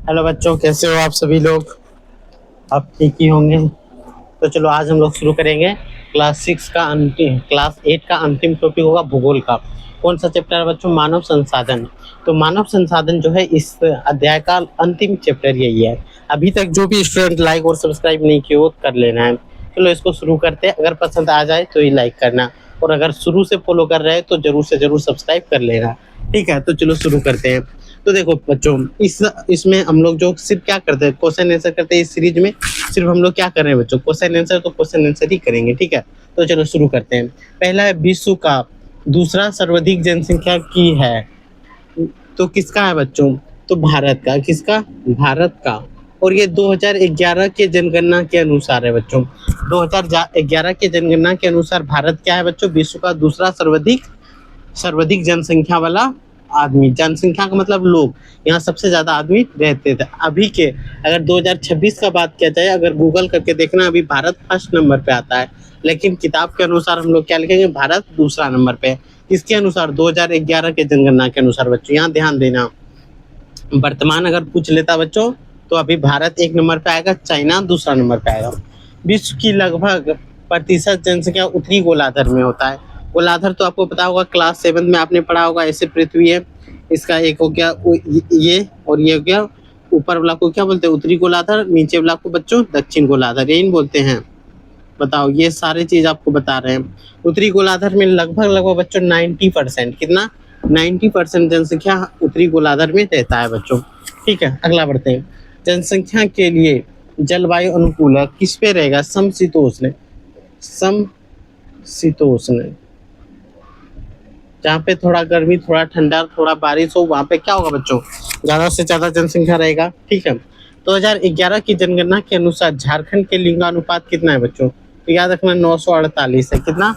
Hello बच्चों, कैसे हो आप सभी लोग। आप ठीक ही होंगे। तो चलो आज हम लोग शुरू करेंगे। क्लास 8 का अंतिम टॉपिक होगा भूगोल का। कौन सा चैप्टर है बच्चों? मानव संसाधन। तो मानव संसाधन जो है इस अध्याय का अंतिम चैप्टर यही है। अभी तक जो भी स्टूडेंट लाइक और सब्सक्राइब नहीं किए वो कर लेना है। चलो इसको शुरू करते हैं। अगर पसंद आ जाए तो ये लाइक करना, और अगर शुरू से फॉलो कर रहे हैं तो जरूर से जरूर सब्सक्राइब कर लेना। ठीक है, तो चलो शुरू करते हैं। तो देखो बच्चों, इसमें हम लोग जो सिर्फ क्या करते हैं, क्वेश्चन आंसर करते हैं। इस सीरीज में सिर्फ हम लोग क्या कर रहे हैं बच्चों, क्वेश्चन आंसर, तो क्वेश्चन आंसर ही करेंगे। ठीक है, तो चलो शुरू करते हैं। पहला है विश्व का दूसरा सर्वाधिक जनसंख्या की है, तो किसका है बच्चों? तो भारत का। किसका? भारत का। और ये 2011 के जनगणना के अनुसार है बच्चों। 2011 के जनगणना के अनुसार भारत क्या है बच्चों? विश्व का दूसरा सर्वाधिक सर्वाधिक जनसंख्या वाला आदमी। जनसंख्या का मतलब लोग, यहाँ सबसे ज्यादा आदमी रहते थे अभी के। अगर 2026 का बात किया जाए, अगर गूगल करके देखना, अभी भारत फर्स्ट नंबर पे आता है, लेकिन किताब के अनुसार हम लोग क्या लिखेंगे? भारत दूसरा नंबर पे। किसके अनुसार? 2011 के जनगणना के अनुसार बच्चों, यहाँ ध्यान देना। वर्तमान अगर पूछ लेता बच्चों तो अभी भारत एक नंबर पे आएगा, चाइना दूसरा नंबर पे आएगा। विश्व की लगभग प्रतिशत जनसंख्या उत्तरी गोलार्ध में होता है। गोलार्ध तो आपको पता होगा, क्लास 7 में आपने पढ़ा होगा। ऐसे पृथ्वी है, इसका एक हो गया ये, और ये हो गया ऊपर वाला को क्या बोलते हैं? उत्तरी गोलार्ध। नीचे वाला को बच्चों दक्षिण गोलार्ध, यही बोलते हैं। बताओ, ये सारे चीज आपको बता रहे हैं। उत्तरी गोलार्ध में लगभग लगभग बच्चों 90%, कितना? 90% जनसंख्या उत्तरी गोलार्ध में रहता है बच्चों। ठीक है, अगला बढ़ते हैं। जनसंख्या के लिए जलवायु अनुकूल किस पे रहेगा? समशीतोष्ण। समशीतोष्ण, जहाँ पे थोड़ा गर्मी, थोड़ा ठंडा, थोड़ा बारिश हो, वहाँ पे क्या होगा बच्चों? ज्यादा से ज्यादा जनसंख्या रहेगा। ठीक है, 2011 की जनगणना के अनुसार झारखंड के लिंगानुपात कितना है बच्चों? तो याद रखना 948 है। कितना?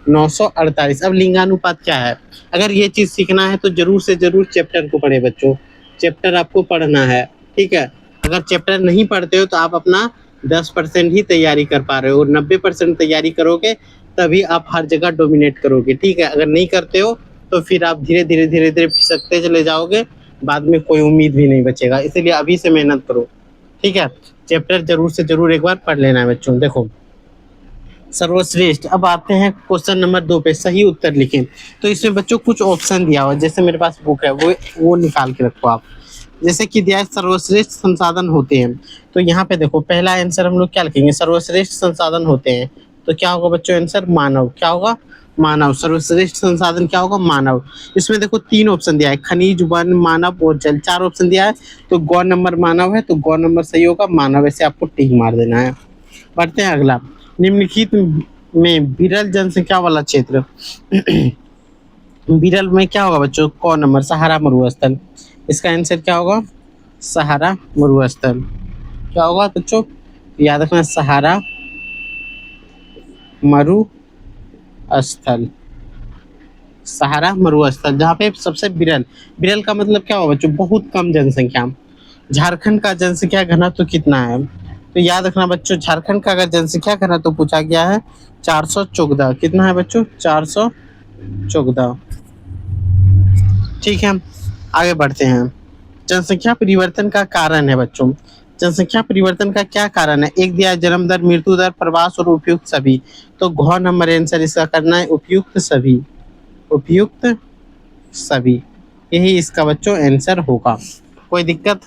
948। अब लिंगानुपात क्या है? अगर ये चीज सीखना है तो जरूर से जरूर चैप्टर को पढ़े बच्चों। चैप्टर आपको पढ़ना है। ठीक है, अगर चैप्टर नहीं पढ़ते हो तो आप अपना 10% ही तैयारी कर पा रहे हो, और 90% तैयारी करोगे तभी आप हर जगह डोमिनेट करोगे। ठीक है, अगर नहीं करते हो तो फिर आप धीरे धीरे धीरे धीरे फिसकते चले जाओगे, बाद में कोई उम्मीद भी नहीं बचेगा। इसलिए अभी से मेहनत करो। ठीक है, चैप्टर जरूर से जरूर एक बार पढ़ लेना है बच्चों। देखो, सर्वश्रेष्ठ। अब आते हैं क्वेश्चन नंबर 2 पे, सही उत्तर लिखें। तो इसमें बच्चों कुछ ऑप्शन दिया हुआ है, जैसे मेरे पास बुक है, वो निकाल के रखो आप। जैसे कि दिया है सर्वश्रेष्ठ संसाधन होते हैं, तो यहाँ पे देखो पहला आंसर हम लोग क्या लिखेंगे? सर्वश्रेष्ठ संसाधन होते हैं, तो क्या होगा बच्चों आंसर? मानव। क्या होगा? मानव। सर्वश्रेष्ठ संसाधन क्या होगा? मानव। इसमें देखो 3 ऑप्शन दिया है, खनिज, वन, मानव और जल। 4 ऑप्शन दिया है, तो गौ नंबर मानव है, तो गौ नंबर सही होगा, मानव। ऐसे आपको टिक मार देना है। बढ़ते हैं अगला। निम्नलिखित में विरल जनसंख्या वाला क्षेत्र विरल में क्या होगा बच्चों? कौन नंबर? सहारा मरुस्थल। इसका आंसर क्या होगा? सहारा मरुस्थल। क्या होगा बच्चों? याद रखना, सहारा मरुस्थल। सहारा मरुस्थल, जहाँ पे सबसे विरल। विरल का मतलब क्या होगा बच्चों? बहुत कम जनसंख्या। झारखंड का जनसंख्या घनत्व कितना है? तो याद रखना बच्चों, झारखंड का अगर जनसंख्या घनत्व पूछा गया है 414। कितना है बच्चों? 414। ठीक है, आगे बढ़ते हैं। जनसंख्या परिवर्तन का कारण है बच्चों। जनसंख्या परिवर्तन का क्या कारण है? एक दिया है जन्म दर, मृत्यु दर, प्रवास और उपयुक्त सभी। तो घ नंबर आंसर इसका करना है, उपयुक्त सभी। उपयुक्त सभी, यही इसका बच्चों आंसर होगा। कोई दिक्कत?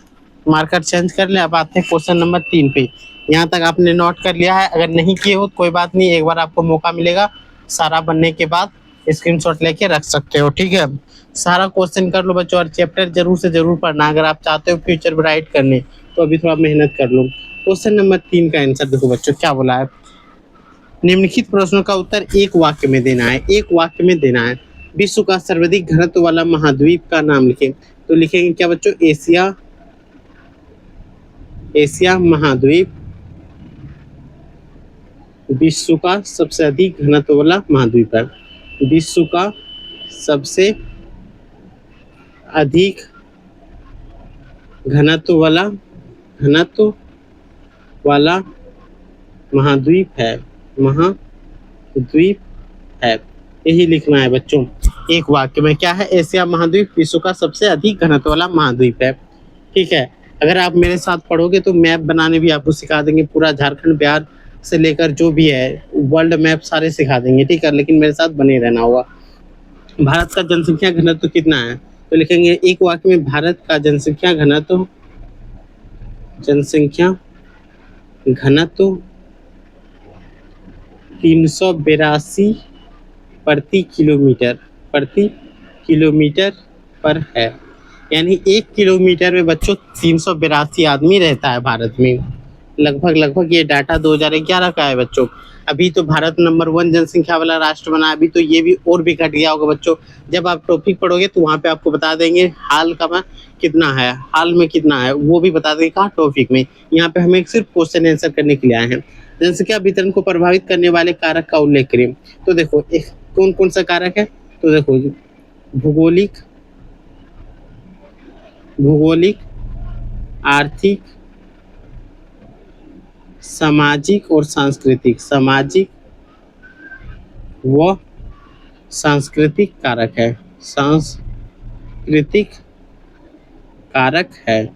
मार्कर चेंज कर ले। अब आते हैं क्वेश्चन नंबर 3 पे। यहाँ तक आपने नोट कर लिया है? अगर नहीं किए हो कोई बात नहीं, एक बार आपको मौका मिलेगा, सारा बनने के बाद स्क्रीनशॉट लेके रख सकते हो। ठीक है, सारा क्वेश्चन कर लो बच्चों, और चैप्टर जरूर से जरूर पढ़ना। अगर आप चाहते हो फ्यूचर ब्राइट करने तो अभी थोड़ा मेहनत कर लो। क्वेश्चन नंबर 3 का आंसर देखो बच्चों, क्या बोला है? निम्नलिखित प्रश्नों का उत्तर एक वाक्य में देना है। एक वाक्य में देना है। विश्व का सर्वाधिक घनत्व वाला महाद्वीप का नाम लिखें। तो लिखेंगे क्या बच्चों? एशिया। एशिया महाद्वीप विश्व का सबसे अधिक घनत्व वाला महाद्वीप है। विश्व का सबसे अधिक घनत्व वाला महाद्वीप है। महाद्वीप है, यही लिखना है बच्चों। एक वाक्य में क्या है? एशिया महाद्वीप विश्व का सबसे अधिक घनत्व वाला महाद्वीप है। ठीक है, अगर आप मेरे साथ पढ़ोगे तो मैप बनाने भी आपको सिखा देंगे, पूरा झारखंड बिहार से लेकर जो भी है वर्ल्ड मैप सारे सिखा देंगे, ठीक है, लेकिन मेरे साथ बने रहना होगा। भारत का जनसंख्या घनत्व कितना है, तो लिखेंगे एक वाक्य में भारत का जनसंख्या घनत्व घनत्व 382 प्रति किलोमीटर पर है। यानी 1 किलोमीटर में बच्चों 382 आदमी रहता है भारत में। लगभग ये डाटा 2011 का है बच्चों। अभी तो भारत नंबर 1 जनसंख्या वाला राष्ट्र बना, अभी तो ये भी और भी घट गया होगा बच्चों। जब आप टॉपिक पढ़ोगे तो वहाँ पे आपको बता देंगे हाल का में कितना है, हाल में कितना है वो भी बता देंगे कहाँ टॉपिक में। यहाँ पे हमें सिर्फ क्वेश्चन आंसर करने के लिए आए हैं। जनसंख्या वितरण को प्रभावित करने वाले कारक का उल्लेख करें। तो देखो कौन कौन सा कारक है, तो देखो भूगोलिक, आर्थिक, सामाजिक और सांस्कृतिक कारक है। सांस्कृतिक कारक है।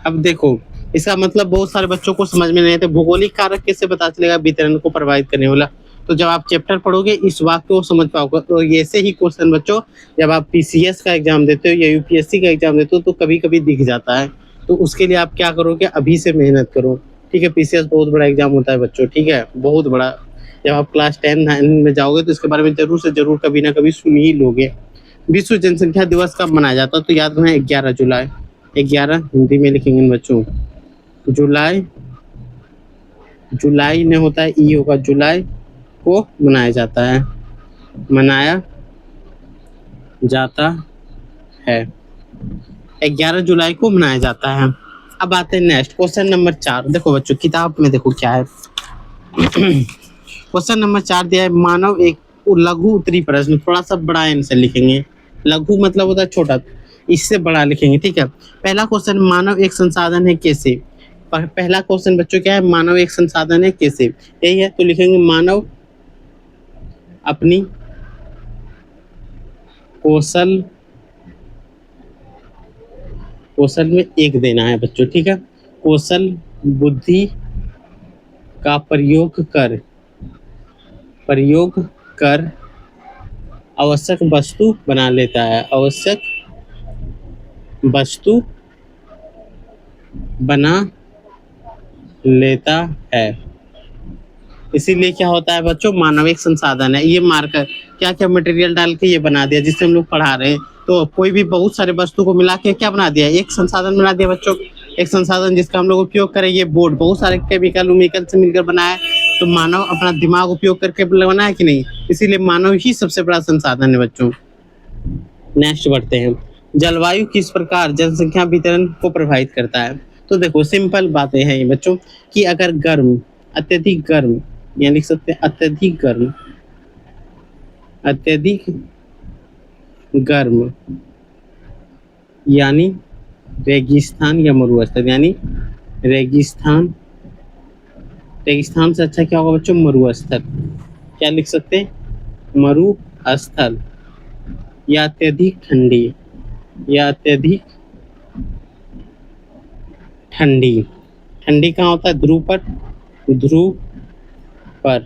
अब देखो इसका मतलब बहुत सारे बच्चों को समझ में नहीं आते, भौगोलिक कारक कैसे पता चलेगा वितरण को प्रभावित करने वाला। तो जब आप चैप्टर पढ़ोगे इस वाक्य को समझ पाओगे। तो ऐसे ही क्वेश्चन बच्चों जब आप पीसीएस का एग्जाम देते हो या यूपीएससी का एग्जाम देते हो तो कभी कभी दिख जाता है। तो उसके लिए आप क्या करोगे, अभी से मेहनत करो, ठीक है। पीसीएस बहुत बड़ा एग्जाम होता है बच्चों, ठीक है, बहुत बड़ा। जब आप क्लास 10 में जाओगे तो इसके बारे में जरूर से जरूर कभी ना कभी सुन ही लोगे। विश्व जनसंख्या दिवस कब मनाया जाता है, तो याद रखना 11 जुलाई। 11 हिंदी में लिखेंगे बच्चों, जुलाई में होता है, ई होगा, जुलाई को मनाया जाता है 11 जुलाई को मनाया जाता है। अब आते हैं नेक्स्ट क्वेश्चन नंबर 4। देखो बच्चों किताब में देखो क्या है। क्वेश्चन नंबर 4 दिया है, मानव एक लघु उत्तरी प्रश्न, थोड़ा सा बड़ा आंसर लिखेंगे। लघु मतलब होता है छोटा, इससे बड़ा लिखेंगे, ठीक है। पहला क्वेश्चन, मानव एक संसाधन है कैसे। पहला क्वेश्चन बच्चों क्या है, मानव एक संसाधन है कैसे, यही है। तो लिखेंगे मानव अपनी कौशल में एक देना है बच्चों, ठीक है। कौशल बुद्धि का प्रयोग कर आवश्यक वस्तु बना लेता है, आवश्यक वस्तु बना लेता है। इसीलिए क्या होता है बच्चों, मानव एक संसाधन है। ये मार्कर क्या क्या मटेरियल डाल के ये बना दिया जिससे हम लोग पढ़ा रहे हैं। तो कोई भी बहुत सारे वस्तु को मिला के क्या बना दिया, एक संसाधन बना दिया बच्चों। एक संसाधन जिसका हम लोग उपयोग करें, ये बोर्ड बहुत सारे केमिकल से मिलकर बना है। तो मानव अपना दिमाग उपयोग करके बना है कि नहीं, इसीलिए मानव ही सबसे बड़ा संसाधन है बच्चों। नेक्स्ट बढ़ते हैं, जलवायु किस प्रकार जनसंख्या वितरण को प्रभावित करता है। तो देखो सिंपल बातें हैं ये बच्चों कि अगर अत्यधिक गर्म, या लिख सकते हैं अत्यधिक गर्म यानी रेगिस्तान या मरुस्थल, यानी रेगिस्तान से अच्छा क्या होगा बच्चों, मरुस्थल। क्या लिख सकते हैं, मरुस्थल। या अत्यधिक ठंडी कहाँ होता है, ध्रुव पर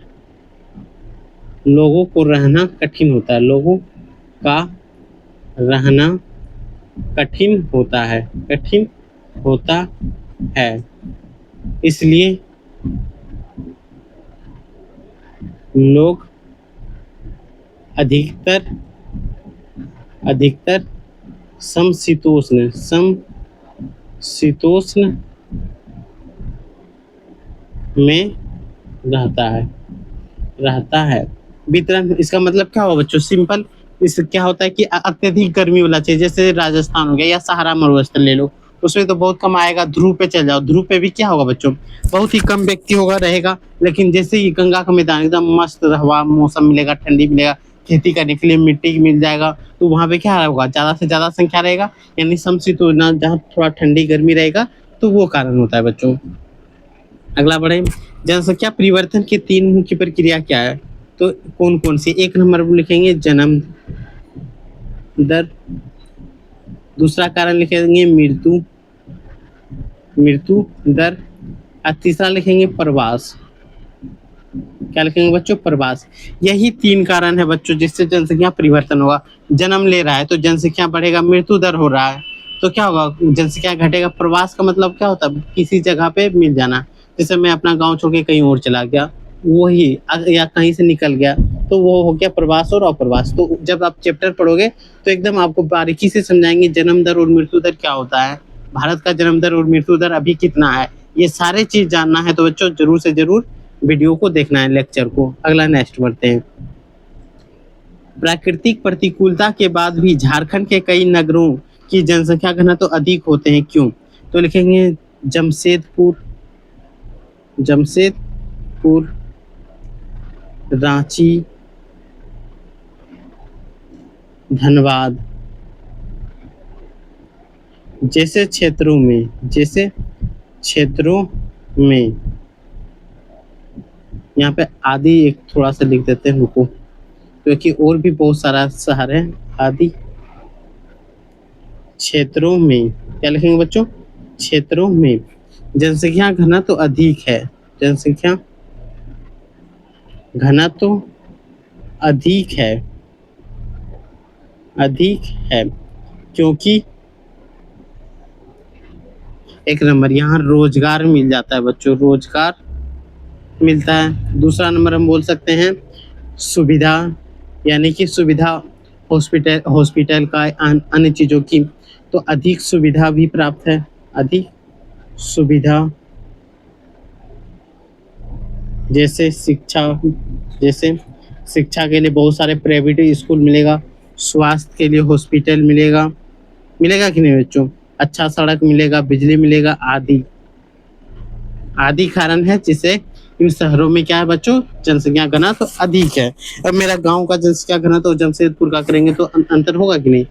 लोगों को रहना कठिन होता है, इसलिए लोग अधिकतर समशीतोष्ण में रहता है। वितरण इसका मतलब क्या होगा बच्चों, सिंपल। इससे क्या होता है कि अत्यधिक गर्मी वाला चाहिए, जैसे राजस्थान हो गया या सहारा मरुस्थल ले लो, उसमें तो बहुत कम आएगा। ध्रुव पे चल जाओ, ध्रुव पे भी क्या होगा बच्चों, बहुत ही कम व्यक्ति रहेगा। लेकिन जैसे ही गंगा का मैदान एकदम मस्त हवा मौसम मिलेगा, ठंडी मिलेगा, खेती करने के लिए मिट्टी मिल जाएगा, तो वहाँ पे क्या होगा, ज्यादा से ज्यादा संख्या रहेगा, यानी समशीतोष्ण, जहाँ थोड़ा ठंडी गर्मी रहेगा, तो वो कारण होता है बच्चों। अगला बढ़े, जनसंख्या परिवर्तन की 3 मुख्य प्रक्रिया क्या है, तो कौन कौन सी। 1 नंबर पर लिखेंगे जन्म दर, दूसरा कारण लिखेंगे मृत्यु मृत्यु दर, और तीसरा लिखेंगे प्रवास। क्या लिखेंगे बच्चों? प्रवास। यही 3 कारण है बच्चों जिससे जनसंख्या परिवर्तन होगा। जन्म ले रहा है तो जनसंख्या बढ़ेगा, मृत्यु दर हो रहा है तो क्या होगा? जनसंख्या घटेगा। प्रवास का मतलब क्या होता है? किसी जगह पे मिल जाना। जैसे मैं अपना गांव छोड़ के कहीं और चला गया, वही या कहीं से निकल गया, तो वो हो गया प्रवास और अप्रवास। तो जब आप चैप्टर पढ़ोगे तो एकदम आपको बारीकी से समझाएंगे जन्म दर और मृत्यु दर क्या होता है, भारत का जन्म दर और मृत्यु दर अभी कितना है, ये सारे चीज जानना है तो बच्चों जरूर से जरूर वीडियो को देखना है, लेक्चर को। अगला नेक्स्ट बढ़ते हैं। प्राकृतिक प्रतिकूलता के बाद भी झारखंड के कई नगरों की जनसंख्या घनत्व तो अधिक होते हैं, क्यों? तो लिखेंगे जमशेदपुर, जमशेदपुर, रांची, धनबाद जैसे क्षेत्रों में, यहाँ पे आदि एक थोड़ा सा लिख देते हैं, रुको, क्योंकि और भी बहुत सारा शहर है। आदि क्षेत्रों में, क्या लिखेंगे बच्चों? क्षेत्रों में जनसंख्या घनत्व तो अधिक है, जनसंख्या घनत्व तो अधिक है क्योंकि एक नंबर यहाँ रोजगार मिल जाता है बच्चों, रोजगार मिलता है। दूसरा नंबर हम बोल सकते हैं सुविधा, यानी कि सुविधा हॉस्पिटल का, अन्य चीज़ों की, तो अधिक सुविधा भी प्राप्त है, अधिक सुविधा, जैसे शिक्षा के लिए बहुत सारे प्राइवेट स्कूल मिलेगा, स्वास्थ्य के लिए हॉस्पिटल मिलेगा कि नहीं बच्चों? अच्छा सड़क मिलेगा, बिजली मिलेगा, आदि कारण है जिससे इन शहरों में क्या है बच्चों? जनसंख्या घनत्व तो अधिक है। अब मेरा गांव का जनसंख्या घनत्व तो जमशेदपुर का करेंगे तो अंतर होगा कि नहीं?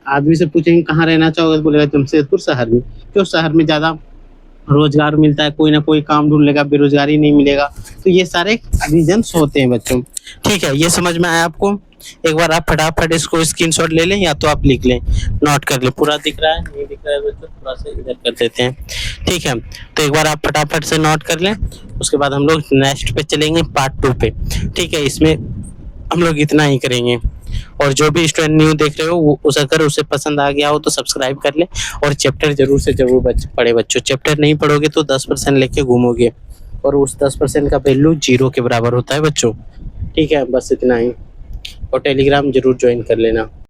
आदमी से पूछेंगे कहाँ रहना चाहोगे तो बोलेगा जमशेदपुर शहर में। क्यों? शहर में ज्यादा रोजगार मिलता है, कोई ना कोई काम ढूंढ लेगा, बेरोजगारी नहीं मिलेगा। तो ये सारे रीजंस होते हैं बच्चों। ठीक है, ये समझ में आया आपको? एक बार आप फटाफट इसको स्क्रीनशॉट ले लें या तो आप लिख लें, नोट कर लें। पूरा दिख रहा है? नहीं दिख रहा है बच्चों, थोड़ा सा इधर कर देते हैं। ठीक है, तो एक बार आप फटाफट से नोट कर लें, उसके बाद हम लोग नेक्स्ट पे चलेंगे, पार्ट 2 पे। ठीक है, इसमें हम लोग इतना ही करेंगे। और जो भी स्टूडेंट न्यू देख रहे हो वो अगर उसे पसंद आ गया हो तो सब्सक्राइब कर ले, और चैप्टर जरूर से जरूर पढ़े बच्चों। चैप्टर नहीं पढ़ोगे तो 10% लेके घूमोगे, और उस 10% का वैल्यू 0 के बराबर होता है बच्चों। ठीक है, बस इतना ही, और टेलीग्राम जरूर ज्वाइन कर लेना।